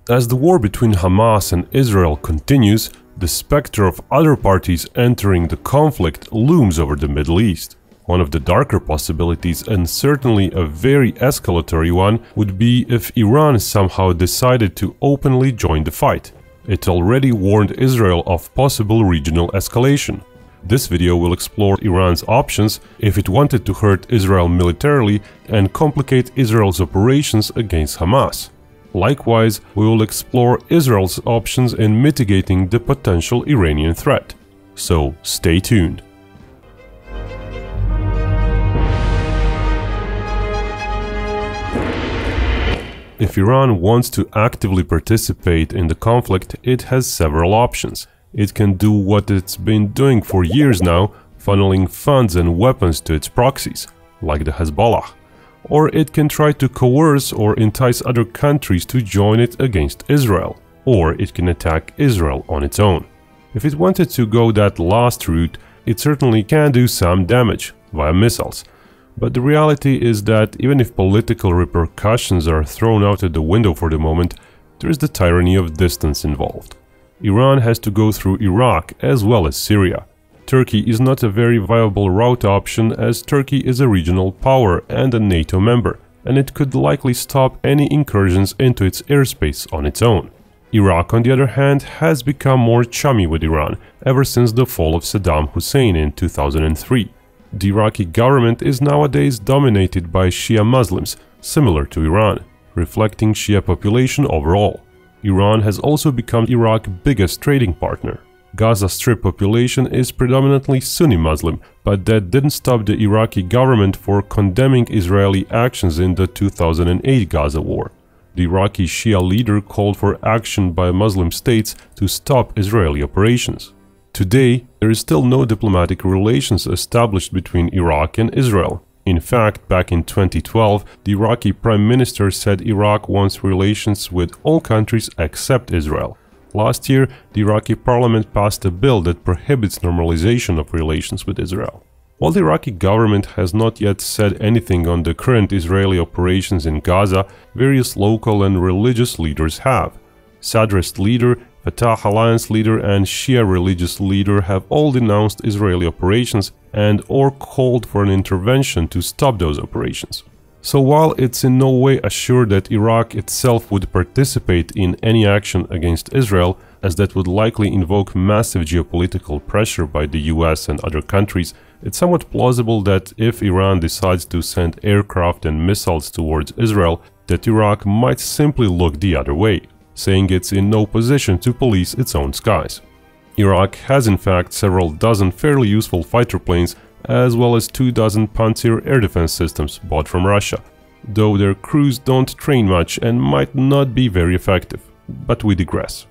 As the war between Hamas and Israel continues, the specter of other parties entering the conflict looms over the Middle East. One of the darker possibilities, and certainly a very escalatory one, would be if Iran somehow decided to openly join the fight. It already warned Israel of possible regional escalation. This video will explore Iran's options if it wanted to hurt Israel militarily and complicate Israel's operations against Hamas. Likewise, we will explore Israel's options in mitigating the potential Iranian threat. So stay tuned. If Iran wants to actively participate in the conflict, it has several options. It can do what it's been doing for years now, funneling funds and weapons to its proxies, like the Hezbollah. Or it can try to coerce or entice other countries to join it against Israel, or it can attack Israel on its own. If it wanted to go that last route, it certainly can do some damage via missiles. But the reality is that even if political repercussions are thrown out at the window for the moment, there is the tyranny of distance involved. Iran has to go through Iraq as well as Syria. Turkey is not a very viable route option, as Turkey is a regional power and a NATO member, and it could likely stop any incursions into its airspace on its own. Iraq, on the other hand, has become more chummy with Iran ever since the fall of Saddam Hussein in 2003. The Iraqi government is nowadays dominated by Shia Muslims, similar to Iran, reflecting Shia population overall. Iran has also become Iraq's biggest trading partner. Gaza Strip population is predominantly Sunni Muslim, but that didn't stop the Iraqi government for condemning Israeli actions in the 2008 Gaza war. The Iraqi Shia leader called for action by Muslim states to stop Israeli operations. Today, there is still no diplomatic relations established between Iraq and Israel. In fact, back in 2012, the Iraqi Prime Minister said Iraq wants relations with all countries except Israel. Last year, the Iraqi parliament passed a bill that prohibits normalization of relations with Israel. While the Iraqi government has not yet said anything on the current Israeli operations in Gaza, various local and religious leaders have. Sadrist leader, Fatah Alliance leader and Shia religious leader have all denounced Israeli operations and/or called for an intervention to stop those operations. So while it's in no way assured that Iraq itself would participate in any action against Israel, as that would likely invoke massive geopolitical pressure by the US and other countries, it's somewhat plausible that if Iran decides to send aircraft and missiles towards Israel, that Iraq might simply look the other way, saying it's in no position to police its own skies. Iraq has in fact several dozen fairly useful fighter planes, as well as 24 Pantsir air defense systems bought from Russia, though their crews don't train much and might not be very effective. But we digress.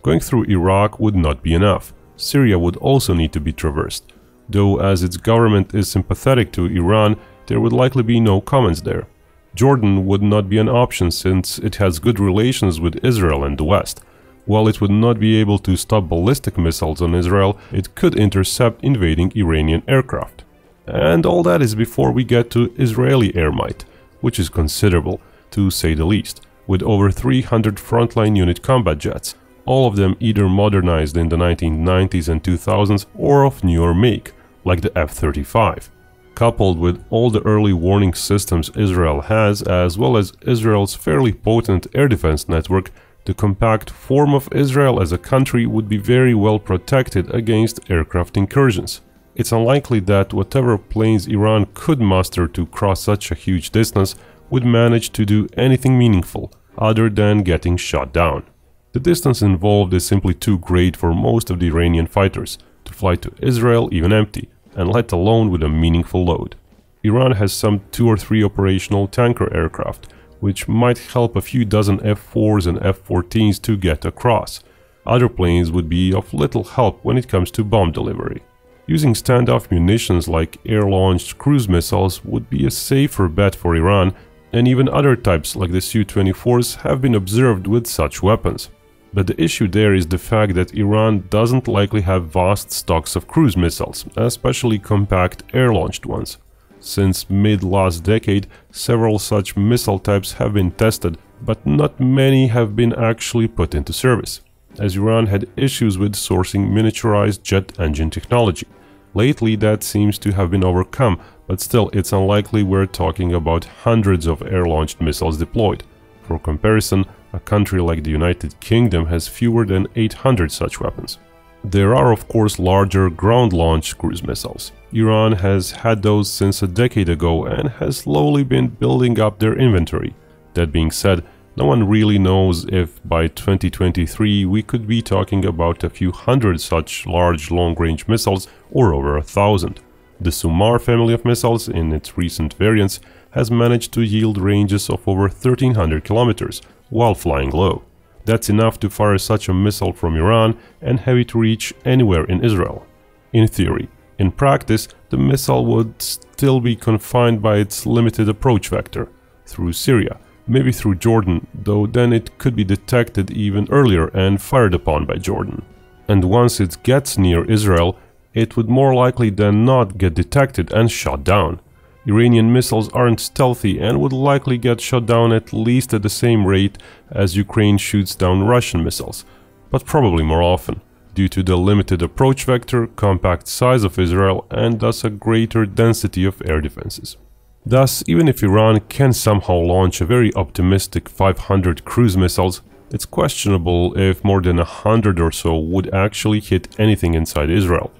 Going through Iraq would not be enough. Syria would also need to be traversed, though as its government is sympathetic to Iran, there would likely be no comments there. Jordan would not be an option since it has good relations with Israel and the West. While it would not be able to stop ballistic missiles on Israel, it could intercept invading Iranian aircraft. And all that is before we get to Israeli air might, which is considerable, to say the least, with over 300 frontline unit combat jets, all of them either modernized in the 1990s and 2000s or of newer make, like the F-35. Coupled with all the early warning systems Israel has, as well as Israel's fairly potent air defense network, the compact form of Israel as a country would be very well protected against aircraft incursions. It's unlikely that whatever planes Iran could muster to cross such a huge distance would manage to do anything meaningful, other than getting shot down. The distance involved is simply too great for most of the Iranian fighters to fly to Israel even empty, and let alone with a meaningful load. Iran has some 2 or 3 operational tanker aircraft, which might help a few dozen F-4s and F-14s to get across. Other planes would be of little help when it comes to bomb delivery. Using standoff munitions like air-launched cruise missiles would be a safer bet for Iran, and even other types like the Su-24s have been observed with such weapons. But the issue there is the fact that Iran doesn't likely have vast stocks of cruise missiles, especially compact air-launched ones. Since mid-last decade, several such missile types have been tested, but not many have been actually put into service, as Iran had issues with sourcing miniaturized jet engine technology. Lately that seems to have been overcome, but still it's unlikely we're talking about hundreds of air-launched missiles deployed. For comparison, a country like the United Kingdom has fewer than 800 such weapons. There are of course larger ground-launched cruise missiles. Iran has had those since a decade ago and has slowly been building up their inventory. That being said, no one really knows if by 2023 we could be talking about a few hundred such large long-range missiles or over 1,000. The Sumar family of missiles in its recent variants has managed to yield ranges of over 1,300 kilometers while flying low. That's enough to fire such a missile from Iran and have it reach anywhere in Israel. In theory. In practice, the missile would still be confined by its limited approach vector through Syria, maybe through Jordan, though then it could be detected even earlier and fired upon by Jordan. And once it gets near Israel, it would more likely than not get detected and shot down. Iranian missiles aren't stealthy and would likely get shot down at least at the same rate as Ukraine shoots down Russian missiles, but probably more often, due to the limited approach vector, compact size of Israel, and thus a greater density of air defenses. Thus, even if Iran can somehow launch a very optimistic 500 cruise missiles, it's questionable if more than 100 or so would actually hit anything inside Israel.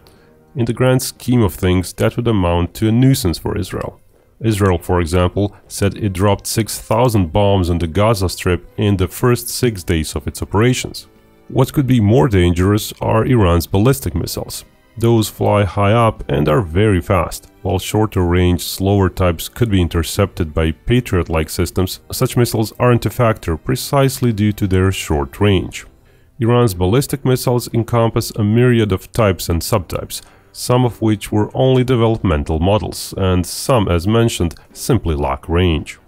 In the grand scheme of things, that would amount to a nuisance for Israel. Israel, for example, said it dropped 6,000 bombs on the Gaza Strip in the first 6 days of its operations. What could be more dangerous are Iran's ballistic missiles. Those fly high up and are very fast. While shorter range, slower types could be intercepted by Patriot-like systems, such missiles aren't a factor precisely due to their short range. Iran's ballistic missiles encompass a myriad of types and subtypes, some of which were only developmental models, and some, as mentioned, simply lack range.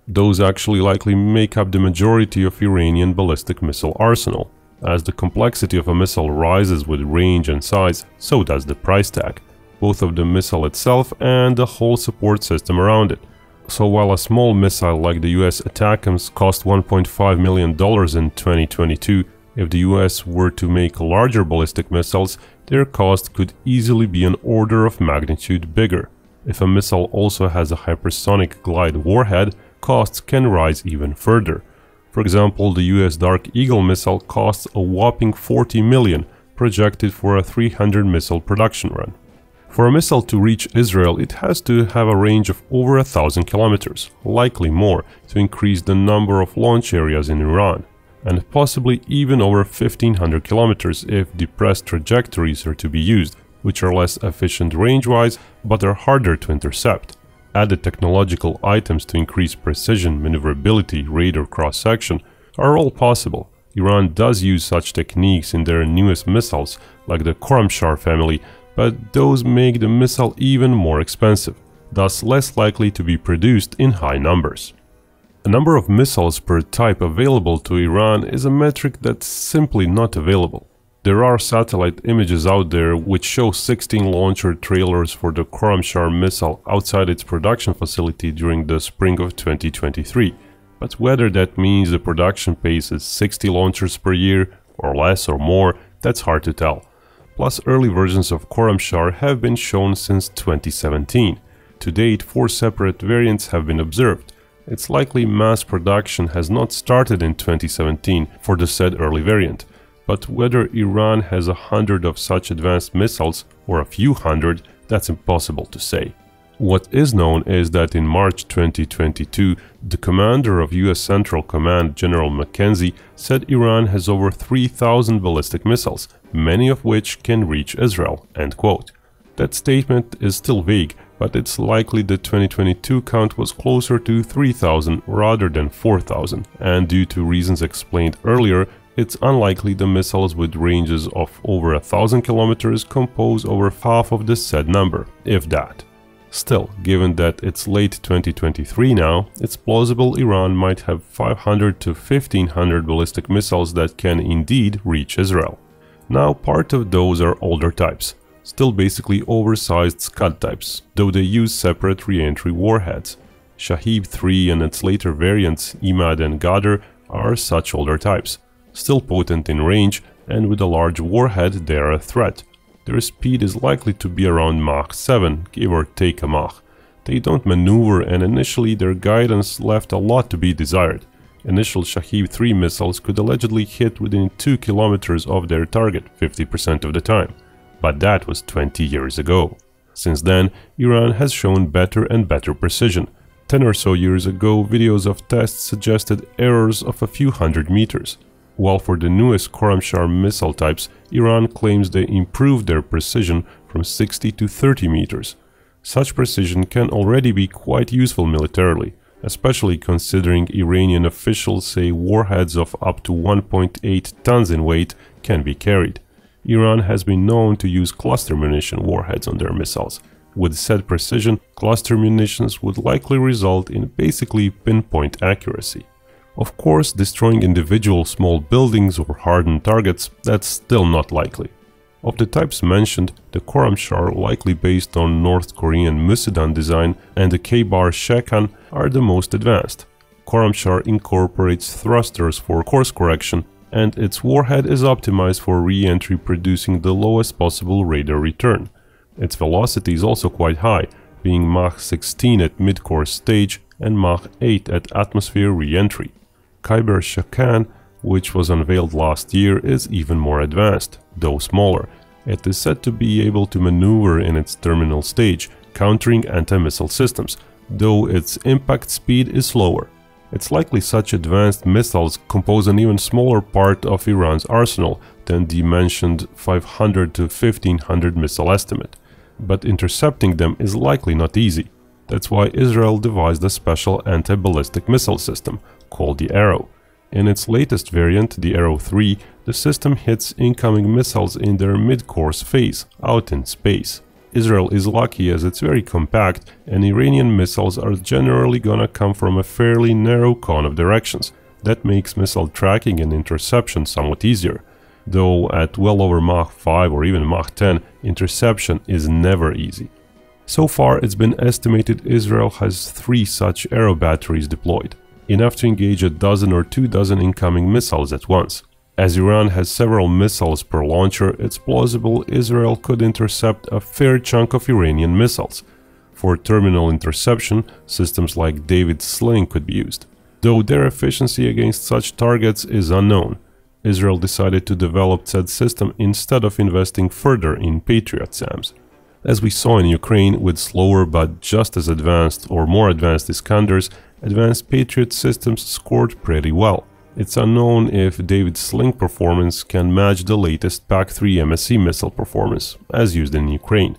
Those actually likely make up the majority of Iranian ballistic missile arsenal. As the complexity of a missile rises with range and size, so does the price tag, both of the missile itself and the whole support system around it. So while a small missile like the US ATACMS cost $1.5 million in 2022, if the US were to make larger ballistic missiles, their cost could easily be an order of magnitude bigger. If a missile also has a hypersonic glide warhead, costs can rise even further. For example, the US Dark Eagle missile costs a whopping $40 million, projected for a 300 missile production run. For a missile to reach Israel, it has to have a range of over 1,000 kilometers, likely more, to increase the number of launch areas in Iran, and possibly even over 1,500 kilometers if depressed trajectories are to be used, which are less efficient range-wise but are harder to intercept. Added technological items to increase precision, maneuverability, radar cross-section are all possible. Iran does use such techniques in their newest missiles, like the Khorramshahr family, but those make the missile even more expensive, thus less likely to be produced in high numbers. A number of missiles per type available to Iran is a metric that's simply not available. There are satellite images out there which show 16 launcher trailers for the Khorramshahr missile outside its production facility during the spring of 2023. But whether that means the production pace is 60 launchers per year, or less or more, that's hard to tell. Plus, early versions of Khorramshahr have been shown since 2017. To date, 4 separate variants have been observed. It's likely mass production has not started in 2017 for the said early variant. But whether Iran has 100 of such advanced missiles or a few hundred, that's impossible to say. What is known is that in March 2022, the commander of US Central Command, General McKenzie, said Iran has over 3,000 ballistic missiles, many of which can reach Israel, end quote. That statement is still vague, but it's likely the 2022 count was closer to 3,000 rather than 4,000, and due to reasons explained earlier, it's unlikely the missiles with ranges of over 1,000 kilometers compose over half of the said number, if that. Still, given that it's late 2023 now, it's plausible Iran might have 500 to 1,500 ballistic missiles that can indeed reach Israel. Now, part of those are older types, still basically oversized Scud types, though they use separate re-entry warheads. Shahib-3 and its later variants, Imad and Ghadr, are such older types. Still potent in range, and with a large warhead they are a threat. Their speed is likely to be around Mach 7, give or take a Mach. They don't maneuver, and initially their guidance left a lot to be desired. Initial Shahib-3 missiles could allegedly hit within 2 kilometers of their target 50% of the time. But that was 20 years ago. Since then, Iran has shown better and better precision. 10 or so years ago, videos of tests suggested errors of a few hundred meters. While for the newest Khorramshahr missile types, Iran claims they improved their precision from 60 to 30 meters. Such precision can already be quite useful militarily, especially considering Iranian officials say warheads of up to 1.8 tons in weight can be carried. Iran has been known to use cluster munition warheads on their missiles. With said precision, cluster munitions would likely result in basically pinpoint accuracy. Of course, destroying individual small buildings or hardened targets, that's still not likely. Of the types mentioned, the Khorramshahr, likely based on North Korean Musudan design, and the K-Bar Shekan are the most advanced. Khorramshahr incorporates thrusters for course correction, and its warhead is optimized for re-entry, producing the lowest possible radar return. Its velocity is also quite high, being Mach 16 at mid-course stage and Mach 8 at atmosphere re-entry. K-Bar Shekan, which was unveiled last year, is even more advanced, though smaller. It is said to be able to maneuver in its terminal stage, countering anti-missile systems, though its impact speed is slower. It's likely such advanced missiles compose an even smaller part of Iran's arsenal than the mentioned 500 to 1500 missile estimate. But intercepting them is likely not easy. That's why Israel devised a special anti-ballistic missile system, called the Arrow. In its latest variant, the Arrow 3, the system hits incoming missiles in their mid-course phase, out in space. Israel is lucky as it's very compact, and Iranian missiles are generally gonna come from a fairly narrow cone of directions. That makes missile tracking and interception somewhat easier. Though at well over Mach 5 or even Mach 10, interception is never easy. So far, it's been estimated Israel has 3 such Arrow batteries deployed, enough to engage a dozen or 2 dozen incoming missiles at once. As Iran has several missiles per launcher, it's plausible Israel could intercept a fair chunk of Iranian missiles. For terminal interception, systems like David's Sling could be used, though their efficiency against such targets is unknown. Israel decided to develop said system instead of investing further in Patriot SAMs. As we saw in Ukraine, with slower but just as advanced or more advanced Iskanders, advanced Patriot systems scored pretty well. It's unknown if David's Sling performance can match the latest PAC-3 MSE missile performance, as used in Ukraine.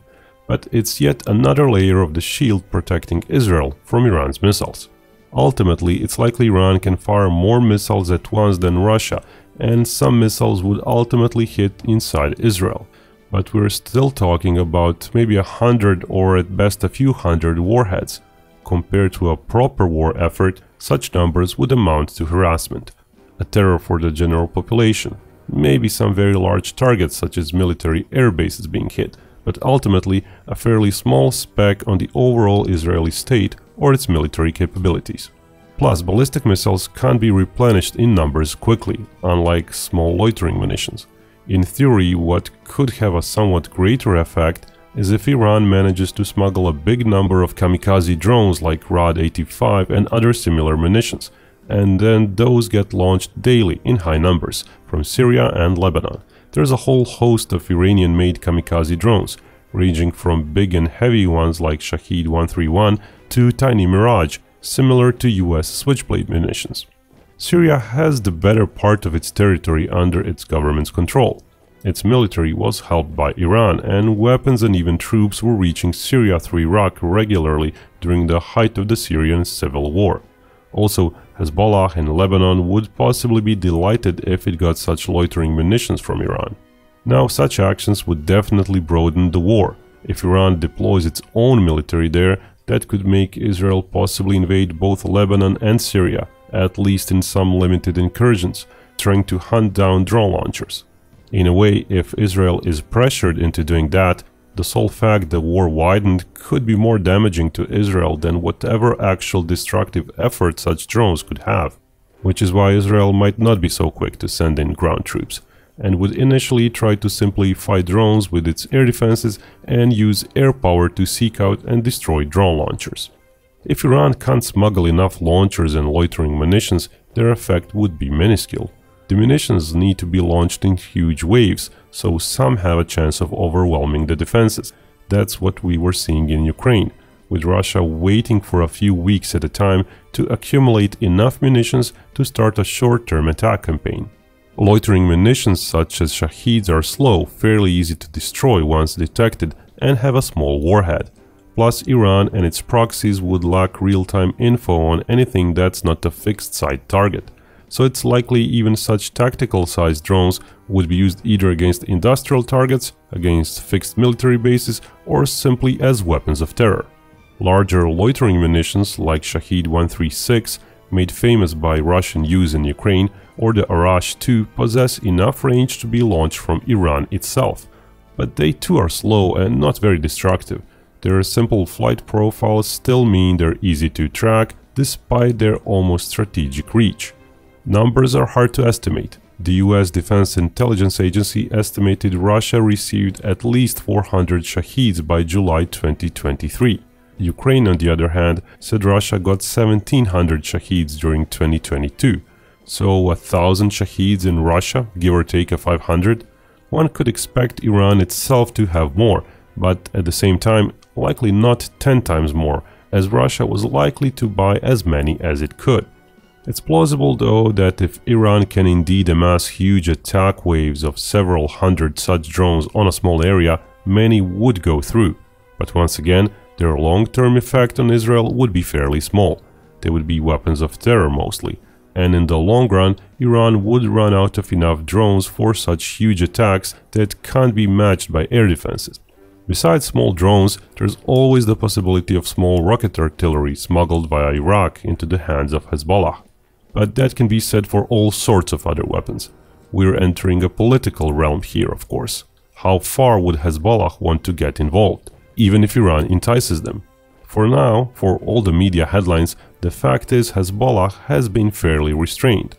But it's yet another layer of the shield protecting Israel from Iran's missiles. Ultimately, it's likely Iran can fire more missiles at once than Russia, and some missiles would ultimately hit inside Israel. But we're still talking about maybe 100 or at best a few hundred warheads. Compared to a proper war effort, such numbers would amount to harassment. A terror for the general population. Maybe some very large targets such as military air bases being hit, but ultimately a fairly small speck on the overall Israeli state or its military capabilities. Plus, ballistic missiles can't be replenished in numbers quickly, unlike small loitering munitions. In theory, what could have a somewhat greater effect is if Iran manages to smuggle a big number of kamikaze drones like Rad-85 and other similar munitions, and then those get launched daily in high numbers from Syria and Lebanon. There's a whole host of Iranian-made kamikaze drones, ranging from big and heavy ones like Shahed 131 to tiny Mirage, similar to US Switchblade munitions. Syria has the better part of its territory under its government's control. Its military was helped by Iran, and weapons and even troops were reaching Syria through Iraq regularly during the height of the Syrian civil war. Also, Hezbollah in Lebanon would possibly be delighted if it got such loitering munitions from Iran. Now, such actions would definitely broaden the war. If Iran deploys its own military there, that could make Israel possibly invade both Lebanon and Syria, at least in some limited incursions, trying to hunt down drone launchers. In a way, if Israel is pressured into doing that, The sole fact the war widened could be more damaging to Israel than whatever actual destructive effort such drones could have, which is why Israel might not be so quick to send in ground troops, and would initially try to simply fight drones with its air defenses and use air power to seek out and destroy drone launchers. If Iran can't smuggle enough launchers and loitering munitions, their effect would be minuscule. The munitions need to be launched in huge waves, so some have a chance of overwhelming the defenses. That's what we were seeing in Ukraine, with Russia waiting for a few weeks at a time to accumulate enough munitions to start a short-term attack campaign. Loitering munitions such as Shaheeds are slow, fairly easy to destroy once detected, and have a small warhead. Plus, Iran and its proxies would lack real-time info on anything that's not a fixed-site target. So it's likely even such tactical-sized drones would be used either against industrial targets, against fixed military bases, or simply as weapons of terror. Larger loitering munitions like Shahed 136, made famous by Russian use in Ukraine, or the Arash-2 possess enough range to be launched from Iran itself. But they too are slow and not very destructive. Their simple flight profiles still mean they're easy to track, despite their almost strategic reach. Numbers are hard to estimate. The US Defense Intelligence Agency estimated Russia received at least 400 Shaheeds by July 2023. Ukraine, on the other hand, said Russia got 1,700 Shaheeds during 2022. So 1,000 Shaheeds in Russia, give or take a 500? One could expect Iran itself to have more, but at the same time, likely not 10 times more, as Russia was likely to buy as many as it could. It's plausible, though, that if Iran can indeed amass huge attack waves of several hundred such drones on a small area, many would go through. But once again, their long-term effect on Israel would be fairly small. They would be weapons of terror mostly, and in the long run, Iran would run out of enough drones for such huge attacks that can't be matched by air defenses. Besides small drones, there's always the possibility of small rocket artillery smuggled via Iraq into the hands of Hezbollah. But that can be said for all sorts of other weapons. We're entering a political realm here, of course. How far would Hezbollah want to get involved, even if Iran entices them? For now, for all the media headlines, the fact is Hezbollah has been fairly restrained.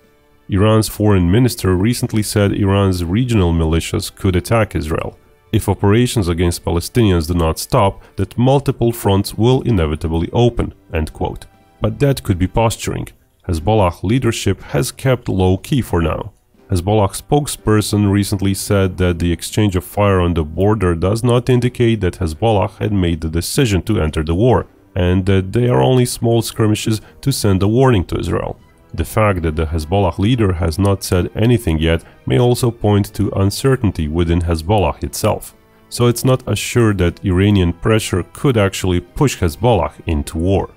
Iran's foreign minister recently said Iran's regional militias could attack Israel. If operations against Palestinians do not stop, that multiple fronts will inevitably open, end quote. But that could be posturing. Hezbollah leadership has kept low-key for now. Hezbollah spokesperson recently said that the exchange of fire on the border does not indicate that Hezbollah had made the decision to enter the war, and that they are only small skirmishes to send a warning to Israel. The fact that the Hezbollah leader has not said anything yet may also point to uncertainty within Hezbollah itself. So it's not assured that Iranian pressure could actually push Hezbollah into war.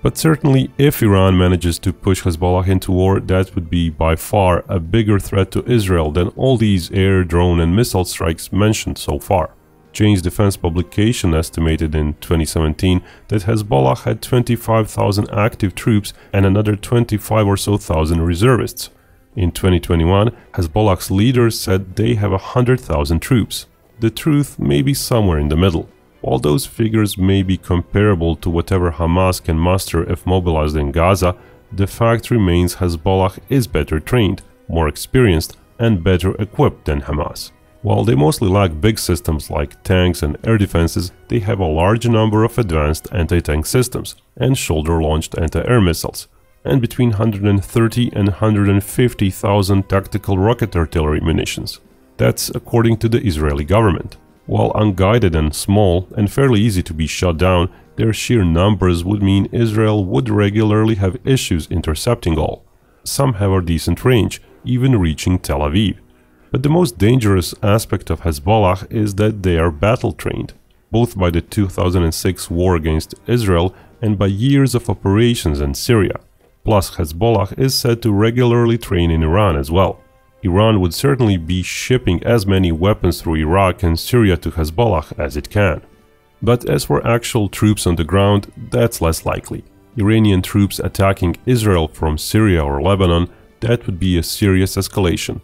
But certainly, if Iran manages to push Hezbollah into war, that would be by far a bigger threat to Israel than all these air, drone and missile strikes mentioned so far. Chain's defense publication estimated in 2017 that Hezbollah had 25,000 active troops and another 25 or so thousand reservists. In 2021, Hezbollah's leaders said they have 100,000 troops. The truth may be somewhere in the middle. While those figures may be comparable to whatever Hamas can muster if mobilized in Gaza, the fact remains Hezbollah is better trained, more experienced, and better equipped than Hamas. While they mostly lack big systems like tanks and air defenses, they have a large number of advanced anti-tank systems and shoulder-launched anti-air missiles, and between 130 and 150,000 tactical rocket artillery munitions. That's according to the Israeli government. While unguided and small and fairly easy to be shot down, their sheer numbers would mean Israel would regularly have issues intercepting all. Some have a decent range, even reaching Tel Aviv. But the most dangerous aspect of Hezbollah is that they are battle-trained, both by the 2006 war against Israel and by years of operations in Syria. Plus, Hezbollah is said to regularly train in Iran as well. Iran would certainly be shipping as many weapons through Iraq and Syria to Hezbollah as it can. But as for actual troops on the ground, that's less likely. Iranian troops attacking Israel from Syria or Lebanon, that would be a serious escalation.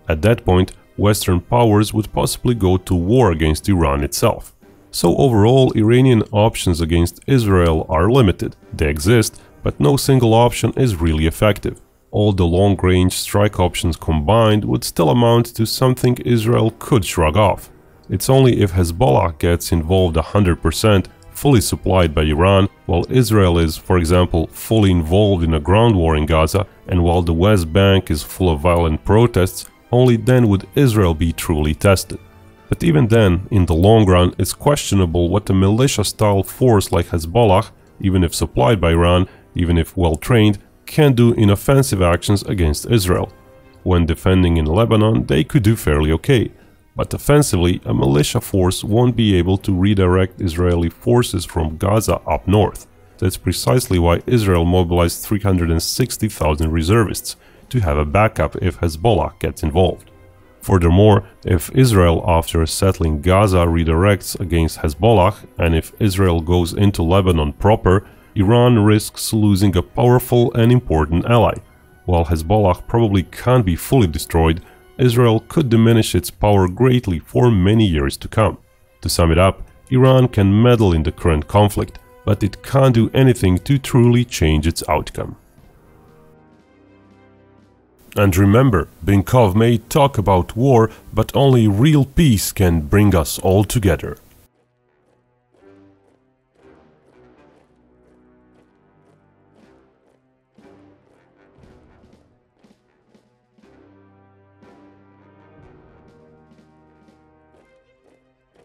At that point, Western powers would possibly go to war against Iran itself. So overall, Iranian options against Israel are limited. They exist, but no single option is really effective. All the long-range strike options combined would still amount to something Israel could shrug off. It's only if Hezbollah gets involved 100%, fully supplied by Iran, while Israel is, for example, fully involved in a ground war in Gaza, and while the West Bank is full of violent protests, only then would Israel be truly tested. But even then, in the long run, it's questionable what a militia-style force like Hezbollah, even if supplied by Iran, even if well-trained, can do in offensive actions against Israel. When defending in Lebanon, they could do fairly okay. But offensively, a militia force won't be able to redirect Israeli forces from Gaza up north. That's precisely why Israel mobilized 360,000 reservists, to have a backup if Hezbollah gets involved. Furthermore, if Israel after settling Gaza redirects against Hezbollah, and if Israel goes into Lebanon proper, Iran risks losing a powerful and important ally. While Hezbollah probably can't be fully destroyed, Israel could diminish its power greatly for many years to come. To sum it up, Iran can meddle in the current conflict, but it can't do anything to truly change its outcome. And remember, Binkov may talk about war, but only real peace can bring us all together.